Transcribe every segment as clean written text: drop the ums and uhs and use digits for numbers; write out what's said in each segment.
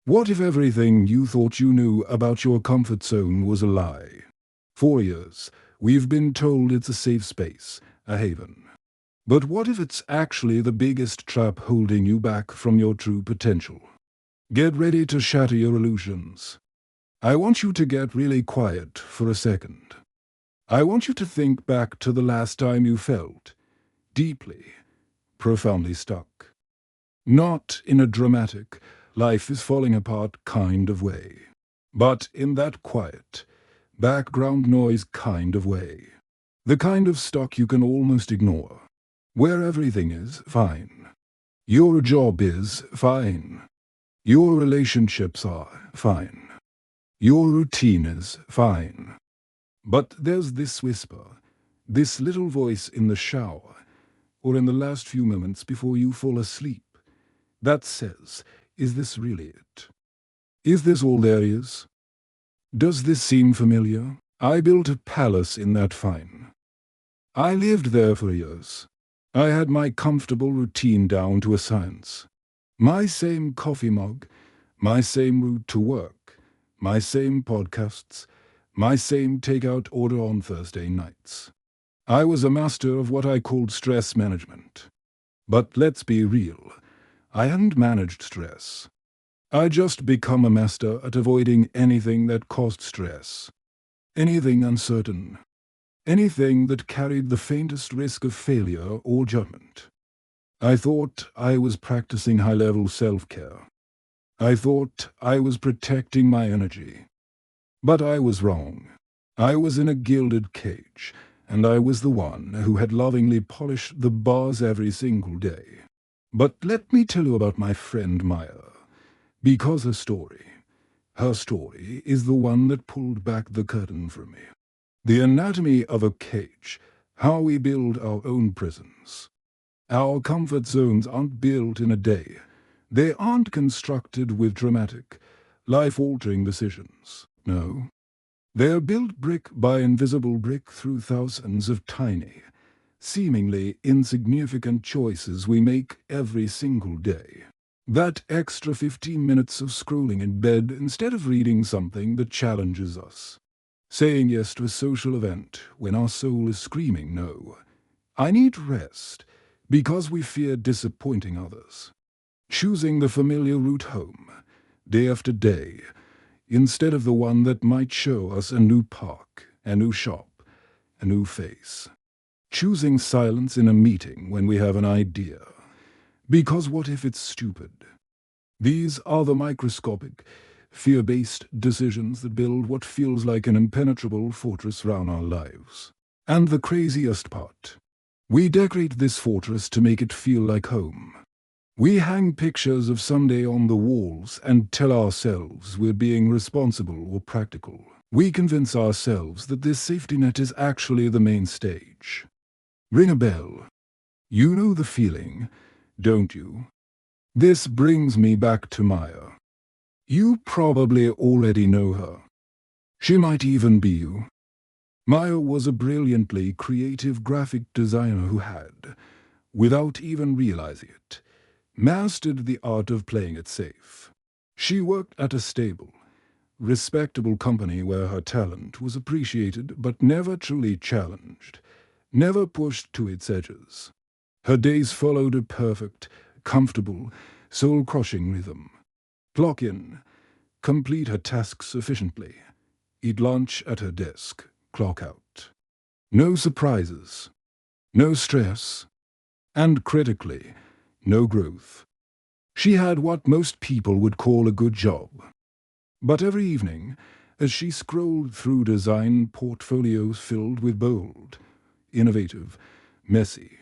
What if everything you thought you knew about your comfort zone was a lie? For years, we've been told it's a safe space, a haven. But what if it's actually the biggest trap holding you back from your true potential? Get ready to shatter your illusions. I want you to get really quiet for a second. I want you to think back to the last time you felt deeply, profoundly stuck. Not in a dramatic, life is falling apart kind of way, but in that quiet, background noise kind of way. The kind of stuck you can almost ignore, where everything is fine. Your job is fine. Your relationships are fine. Your routine is fine. But there's this whisper, this little voice in the shower, or in the last few moments before you fall asleep, that says, is this really it? Is this all there is? Does this seem familiar? I built a palace in that fine. I lived there for years. I had my comfortable routine down to a science. My same coffee mug, my same route to work, my same podcasts, my same takeout order on Thursday nights. I was a master of what I called stress management. But let's be real, I hadn't managed stress. I just become a master at avoiding anything that caused stress. Anything uncertain. Anything that carried the faintest risk of failure or judgment. I thought I was practicing high-level self-care. I thought I was protecting my energy. But I was wrong. I was in a gilded cage, and I was the one who had lovingly polished the bars every single day. But let me tell you about my friend Maya, because her story is the one that pulled back the curtain for me. The anatomy of a cage, how we build our own prisons. Our comfort zones aren't built in a day. They aren't constructed with dramatic, life-altering decisions. No. They're built brick by invisible brick through thousands of tiny, seemingly insignificant choices we make every single day. That extra 15 minutes of scrolling in bed instead of reading something that challenges us. Saying yes to a social event when our soul is screaming no. I need rest because we fear disappointing others. Choosing the familiar route home, day after day, instead of the one that might show us a new park, a new shop, a new face. Choosing silence in a meeting when we have an idea. Because what if it's stupid? These are the microscopic, fear-based decisions that build what feels like an impenetrable fortress round our lives. And the craziest part, we decorate this fortress to make it feel like home. We hang pictures of someday on the walls and tell ourselves we're being responsible or practical. We convince ourselves that this safety net is actually the main stage. Ring a bell. You know the feeling, don't you? This brings me back to Maya. You probably already know her. She might even be you. Maya was a brilliantly creative graphic designer who had, without even realizing it, mastered the art of playing it safe. She worked at a stable, respectable company where her talent was appreciated but never truly challenged, never pushed to its edges. Her days followed a perfect, comfortable, soul-crushing rhythm. Clock in, complete her tasks efficiently, eat lunch at her desk, clock out. No surprises, no stress, and critically, no growth. She had what most people would call a good job. But every evening, as she scrolled through design portfolios filled with bold, innovative, messy,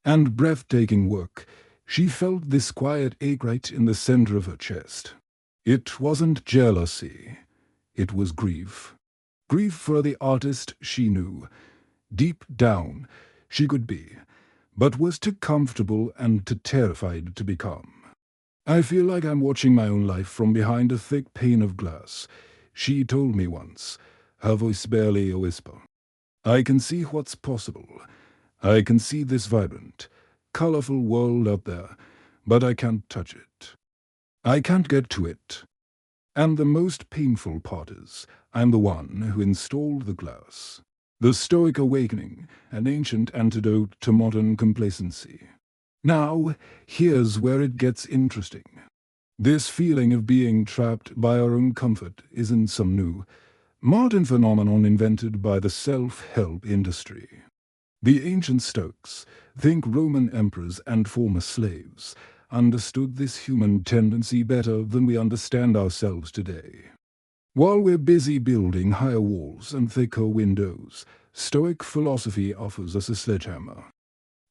and breathtaking work, she felt this quiet ache right in the center of her chest. It wasn't jealousy, it was grief. Grief for the artist she knew. Deep down, she could be, but was too comfortable and too terrified to become. I feel like I'm watching my own life from behind a thick pane of glass, she told me once, her voice barely a whisper. I can see what's possible. I can see this vibrant, colorful world out there, but I can't touch it. I can't get to it. And the most painful part is, I'm the one who installed the glass. The Stoic awakening, an ancient antidote to modern complacency. Now, here's where it gets interesting. This feeling of being trapped by our own comfort isn't some new, modern phenomenon invented by the self-help industry. The ancient Stoics, think Roman emperors and former slaves, understood this human tendency better than we understand ourselves today. While we're busy building higher walls and thicker windows, Stoic philosophy offers us a sledgehammer.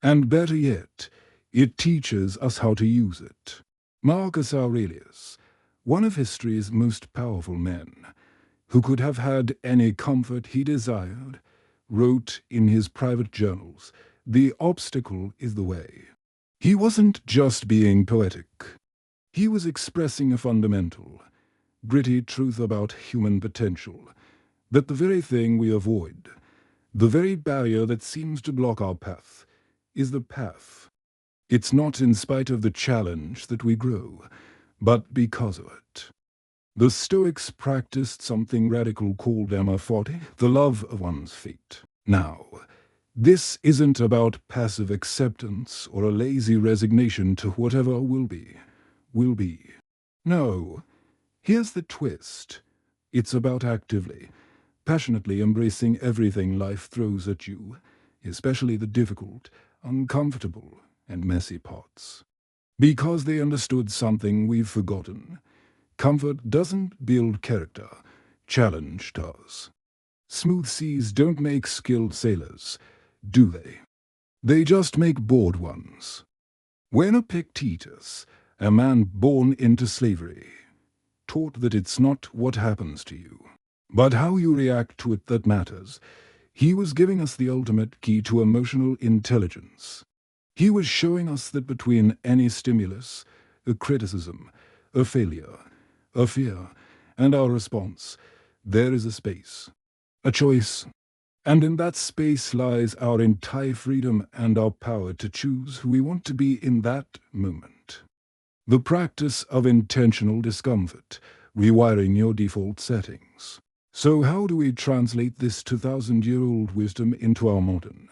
And better yet, it teaches us how to use it. Marcus Aurelius, one of history's most powerful men, who could have had any comfort he desired, wrote in his private journals, "The obstacle is the way." He wasn't just being poetic. He was expressing a fundamental, gritty truth about human potential, that the very thing we avoid, the very barrier that seems to block our path, is the path. It's not in spite of the challenge that we grow, but because of it. The Stoics practiced something radical called amor-fati, the love of one's fate. Now, this isn't about passive acceptance or a lazy resignation to whatever will be. No, here's the twist. It's about actively, passionately embracing everything life throws at you, especially the difficult, uncomfortable, and messy parts. Because they understood something we've forgotten. Comfort doesn't build character, challenge does. Smooth seas don't make skilled sailors, do they? They just make bored ones. When Epictetus, a man born into slavery, taught that it's not what happens to you, but how you react to it that matters, he was giving us the ultimate key to emotional intelligence. He was showing us that between any stimulus, a criticism, a failure, a fear, and our response, there is a space, a choice. And in that space lies our entire freedom and our power to choose who we want to be in that moment. The practice of intentional discomfort, rewiring your default settings. So how do we translate this 2,000-year-old wisdom into our modern,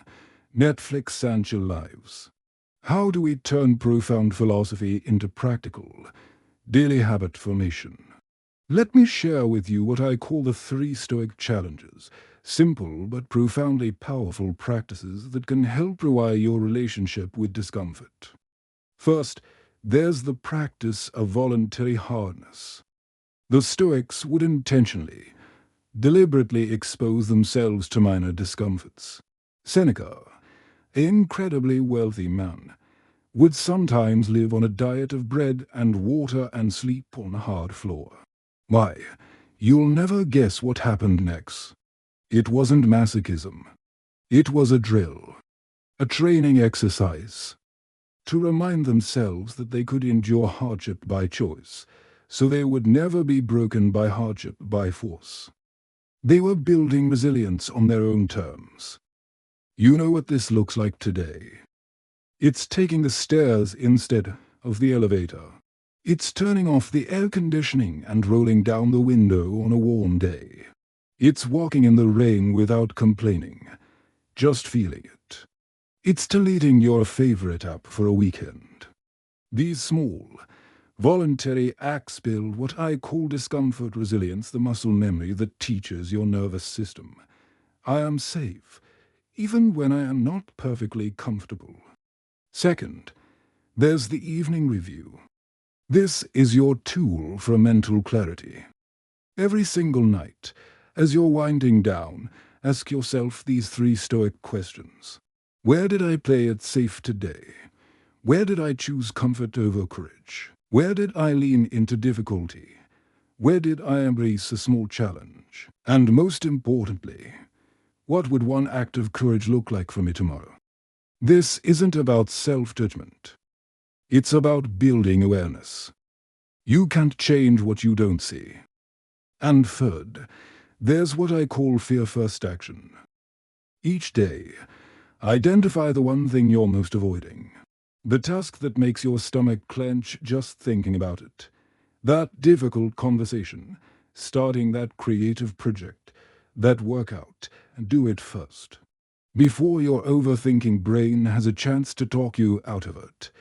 Netflix and chill lives? How do we turn profound philosophy into practical, daily habit formation? Let me share with you what I call the 3 Stoic challenges, simple but profoundly powerful practices that can help rewire your relationship with discomfort. First, there's the practice of voluntary hardness. The Stoics would intentionally, deliberately expose themselves to minor discomforts. Seneca, an incredibly wealthy man, would sometimes live on a diet of bread and water and sleep on a hard floor. Why, you'll never guess what happened next. It wasn't masochism. It was a drill, a training exercise, to remind themselves that they could endure hardship by choice, so they would never be broken by hardship by force. They were building resilience on their own terms. You know what this looks like today. It's taking the stairs instead of the elevator. It's turning off the air conditioning and rolling down the window on a warm day. It's walking in the rain without complaining, just feeling it. It's deleting your favorite app for a weekend. These small, voluntary acts build what I call discomfort resilience, the muscle memory that teaches your nervous system. I am safe, even when I am not perfectly comfortable. Second, there's the evening review. This is your tool for mental clarity. Every single night, as you're winding down, ask yourself these 3 Stoic questions. Where did I play it safe today? Where did I choose comfort over courage? Where did I lean into difficulty? Where did I embrace a small challenge? And most importantly, what would one act of courage look like for me tomorrow? This isn't about self-judgment. It's about building awareness. You can't change what you don't see. And third, there's what I call fear-first action. Each day, identify the one thing you're most avoiding. The task that makes your stomach clench just thinking about it. That difficult conversation, starting that creative project, that workout, and do it first. Before your overthinking brain has a chance to talk you out of it.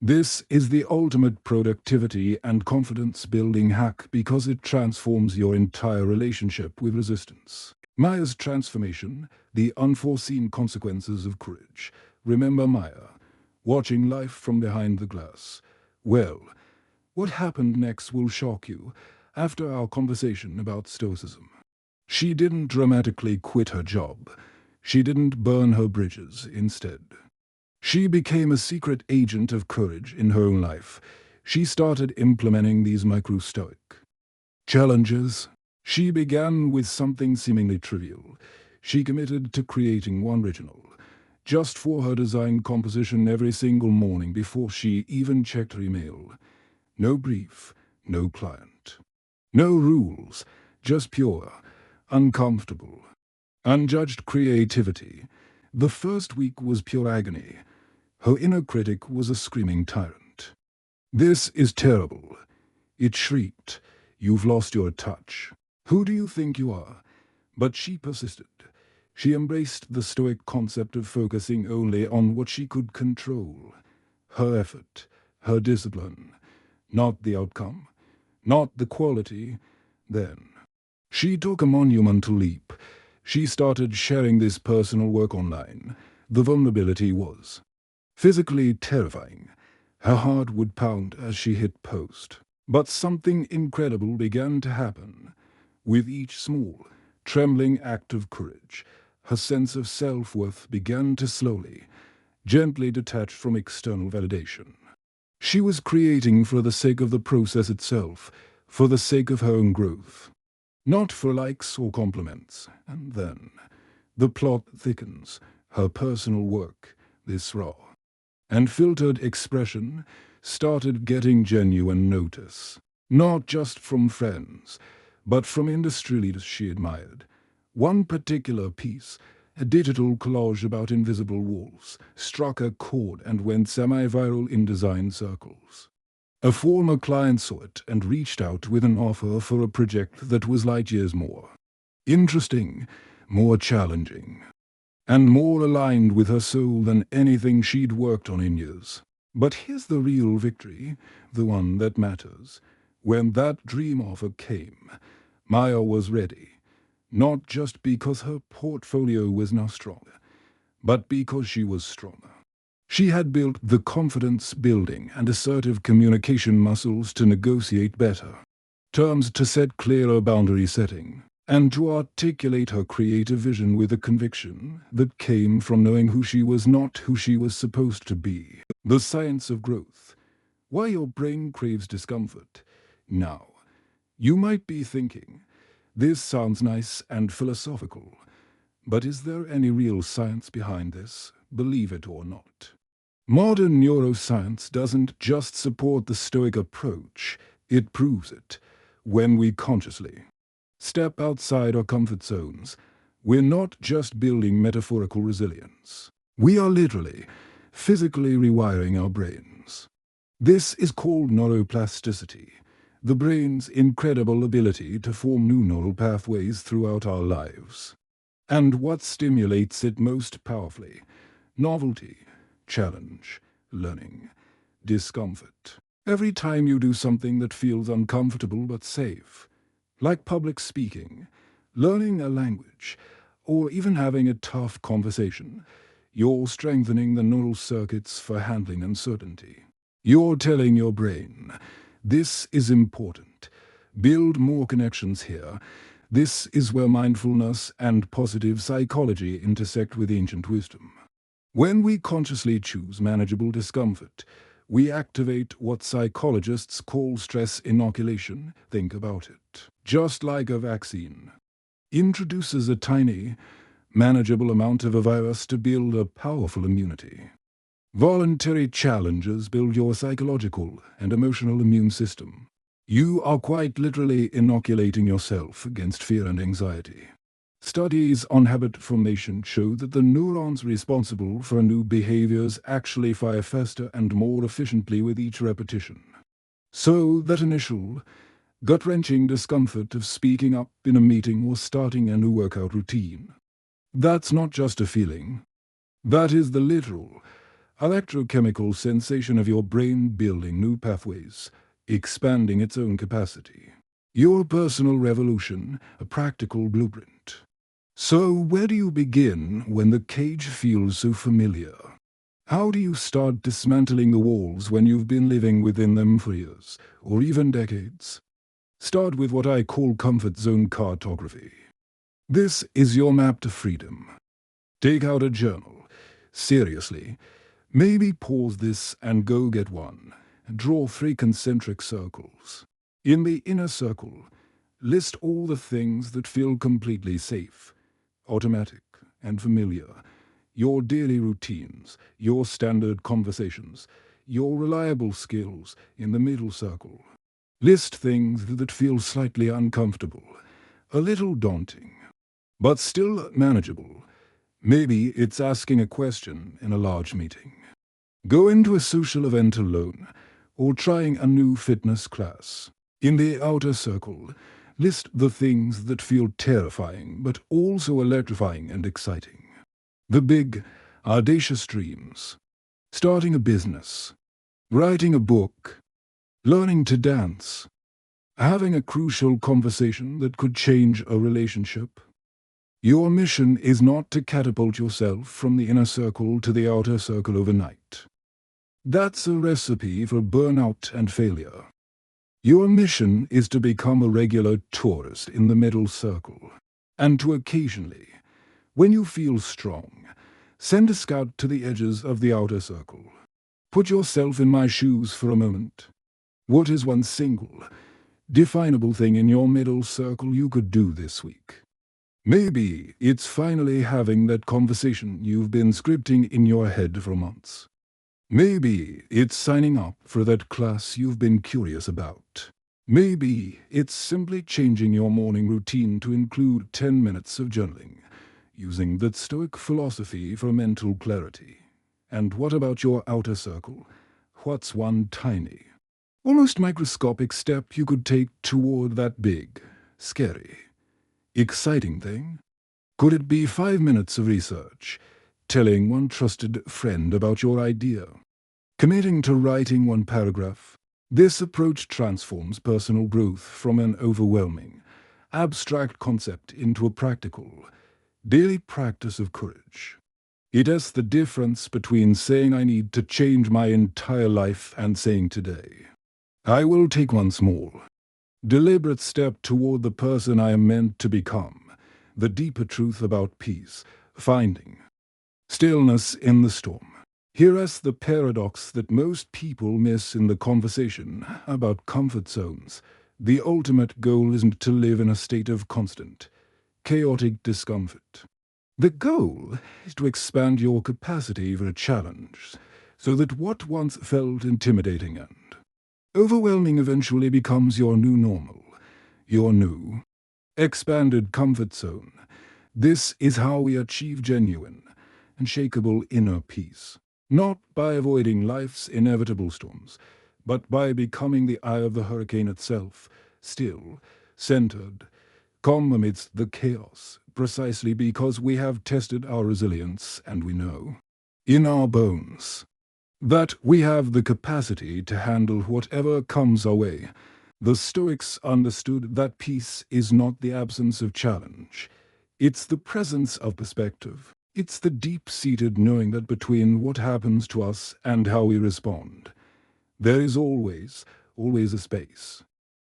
This is the ultimate productivity and confidence building hack because it transforms your entire relationship with resistance. Maya's transformation, the unforeseen consequences of courage. Remember Maya, watching life from behind the glass. Well, what happened next will shock you after our conversation about Stoicism. She didn't dramatically quit her job. She didn't burn her bridges instead. She became a secret agent of courage in her own life. She started implementing these micro-stoic challenges. She began with something seemingly trivial. She committed to creating one original, just for her design composition every single morning before she even checked her email. No brief, no client. No rules, just pure, uncomfortable, unjudged creativity. The first week was pure agony. Her inner critic was a screaming tyrant. "This is terrible." It shrieked. "You've lost your touch. Who do you think you are?" But she persisted. She embraced the Stoic concept of focusing only on what she could control. Her effort, her discipline, not the outcome, not the quality. Then she took a monumental leap. She started sharing this personal work online. The vulnerability was physically terrifying. Her heart would pound as she hit post. But something incredible began to happen. With each small, trembling act of courage, her sense of self-worth began to slowly, gently detach from external validation. She was creating for the sake of the process itself, for the sake of her own growth. Not for likes or compliments. And then the plot thickens. Her personal work, this raw and filtered expression, started getting genuine notice. Not just from friends, but from industry leaders she admired. One particular piece, a digital collage about invisible walls, struck a chord and went semi-viral in design circles. A former client saw it and reached out with an offer for a project that was light years more interesting, more challenging, and more aligned with her soul than anything she'd worked on in years. But here's the real victory, the one that matters. When that dream offer came, Maya was ready, not just because her portfolio was now stronger, but because she was stronger. She had built the confidence-building and assertive communication muscles to negotiate better terms, to set clearer boundary setting, and to articulate her creative vision with a conviction that came from knowing who she was, not who she was supposed to be. The science of growth. Why your brain craves discomfort. Now, you might be thinking, this sounds nice and philosophical, but is there any real science behind this, believe it or not? Modern neuroscience doesn't just support the Stoic approach, it proves it. When we consciously step outside our comfort zones, we're not just building metaphorical resilience. We are literally, physically rewiring our brains. This is called neuroplasticity, the brain's incredible ability to form new neural pathways throughout our lives. And what stimulates it most powerfully? Novelty, challenge, learning, discomfort. Every time you do something that feels uncomfortable but safe, like public speaking, learning a language, or even having a tough conversation, you're strengthening the neural circuits for handling uncertainty. You're telling your brain, this is important. Build more connections here. This is where mindfulness and positive psychology intersect with ancient wisdom. When we consciously choose manageable discomfort, we activate what psychologists call stress inoculation. Think about it. Just like a vaccine introduces a tiny, manageable amount of a virus to build a powerful immunity. Voluntary challenges build your psychological and emotional immune system. You are quite literally inoculating yourself against fear and anxiety. Studies on habit formation show that the neurons responsible for new behaviors actually fire faster and more efficiently with each repetition. So that initial, gut-wrenching discomfort of speaking up in a meeting or starting a new workout routine, that's not just a feeling. That is the literal, electrochemical sensation of your brain building new pathways, expanding its own capacity. Your personal revolution, a practical blueprint. So where do you begin when the cage feels so familiar? How do you start dismantling the walls when you've been living within them for years, or even decades? Start with what I call comfort zone cartography. This is your map to freedom. Take out a journal. Seriously, maybe pause this and go get one. Draw 3 concentric circles. In the inner circle, list all the things that feel completely safe, automatic, and familiar. Your daily routines, your standard conversations, your reliable skills in the middle circle. List things that feel slightly uncomfortable, a little daunting, but still manageable. Maybe it's asking a question in a large meeting. Go into a social event alone, or trying a new fitness class. In the outer circle, list the things that feel terrifying but also electrifying and exciting. The big, audacious dreams. Starting a business, writing a book, learning to dance, having a crucial conversation that could change a relationship. Your mission is not to catapult yourself from the inner circle to the outer circle overnight. That's a recipe for burnout and failure. Your mission is to become a regular tourist in the middle circle, and to occasionally, when you feel strong, send a scout to the edges of the outer circle. Put yourself in my shoes for a moment. What is one single, definable thing in your middle circle you could do this week? Maybe it's finally having that conversation you've been scripting in your head for months. Maybe it's signing up for that class you've been curious about. Maybe it's simply changing your morning routine to include 10 minutes of journaling, using that Stoic philosophy for mental clarity. And what about your outer circle? What's one tiny, almost microscopic step you could take toward that big, scary, exciting thing? Could it be 5 minutes of research, telling one trusted friend about your idea, committing to writing one paragraph? This approach transforms personal growth from an overwhelming, abstract concept into a practical, daily practice of courage. It is the difference between saying I need to change my entire life and saying today, I will take one small, deliberate step toward the person I am meant to become. The deeper truth about peace, finding stillness in the storm. Here is the paradox that most people miss in the conversation about comfort zones. The ultimate goal isn't to live in a state of constant, chaotic discomfort. The goal is to expand your capacity for a challenge, so that what once felt intimidating and overwhelming eventually becomes your new normal, your new expanded comfort zone. This is how we achieve genuine, unshakable inner peace. Not by avoiding life's inevitable storms, but by becoming the eye of the hurricane itself, still, centered, calm amidst the chaos, precisely because we have tested our resilience and we know, in our bones, that we have the capacity to handle whatever comes our way. The Stoics understood that peace is not the absence of challenge. It's the presence of perspective. It's the deep-seated knowing that between what happens to us and how we respond, there is always a space.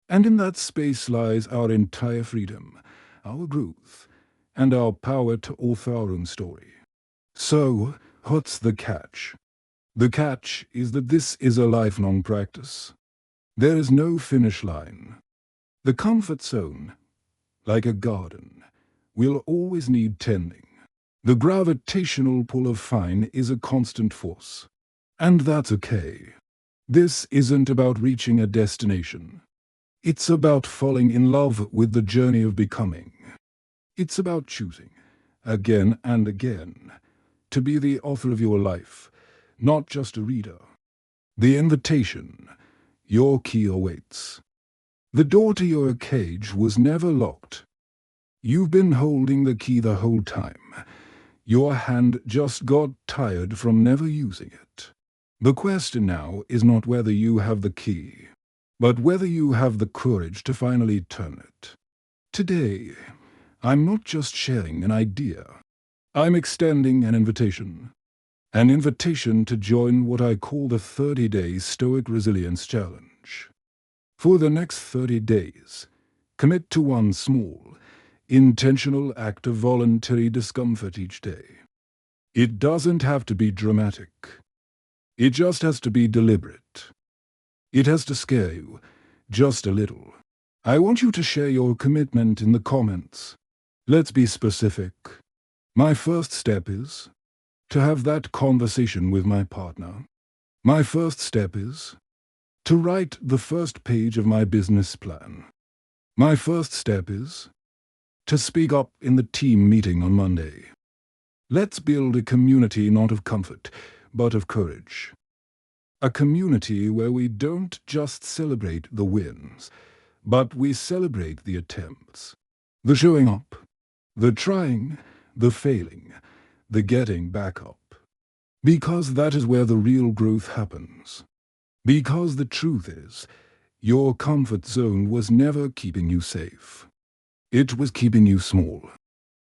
And in that space lies our entire freedom, our growth, and our power to author our own story. So, what's the catch? The catch is that this is a lifelong practice. There is no finish line. The comfort zone, like a garden, will always need tending. The gravitational pull of fine is a constant force. And that's okay. This isn't about reaching a destination. It's about falling in love with the journey of becoming. It's about choosing, again and again, to be the author of your life, not just a reader. The invitation, Your key awaits. The door to your cage was never locked. You've been holding the key the whole time. Your hand just got tired from never using it. The question now is not whether you have the key, but whether you have the courage to finally turn it. Today, I'm not just sharing an idea. I'm extending an invitation. An invitation to join what I call the 30-day Stoic Resilience Challenge. For the next 30 days, commit to one small, intentional act of voluntary discomfort each day. It doesn't have to be dramatic. It just has to be deliberate. It has to scare you, just a little. I want you to share your commitment in the comments. Let's be specific. My first step is to have that conversation with my partner. My first step is to write the first page of my business plan. My first step is to speak up in the team meeting on Monday. Let's build a community not of comfort, but of courage. A community where we don't just celebrate the wins, but we celebrate the attempts. The showing up, the trying, the failing, the getting back up. Because that is where the real growth happens. Because the truth is, your comfort zone was never keeping you safe. It was keeping you small.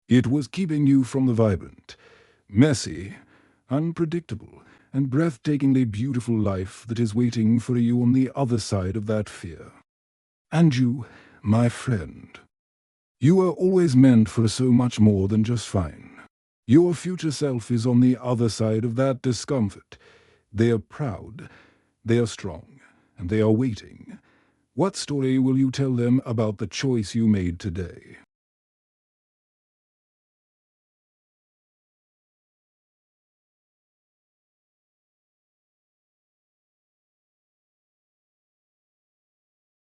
It was keeping you from the vibrant, messy, unpredictable, and breathtakingly beautiful life that is waiting for you on the other side of that fear. And you, my friend, you are always meant for so much more than just fine. Your future self is on the other side of that discomfort. They are proud, they are strong, and they are waiting. What story will you tell them about the choice you made today?